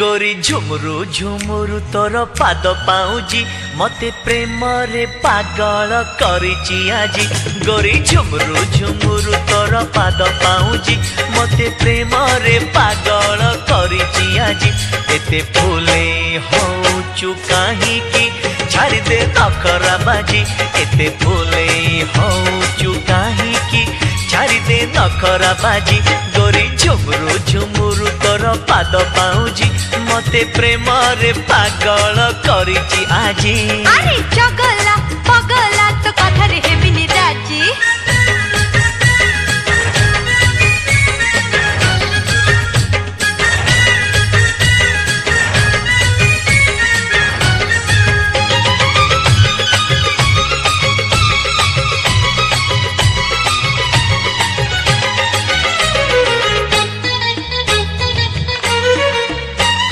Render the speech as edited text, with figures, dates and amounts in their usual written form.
गोरी झुमुरु झुमुरु तोर पाद पाउजी मते प्रेम रे पागल करिची आजी। गोरी झुमुरु झुमुरु तोर पाद पाउजी मते प्रेम रे पागल करिची आजी। एते फूले होचु काहे की छाड़ी दे नखरा बाजी। एते फूले होचु काहे की छाड़ी दे नखरा बाजी। गोरी झुमुरु झुमुरु तोर पाद पाउजी मते प्रेम रे पागल करिची आजी। अरे चगला पगला तो कथा रे हेबी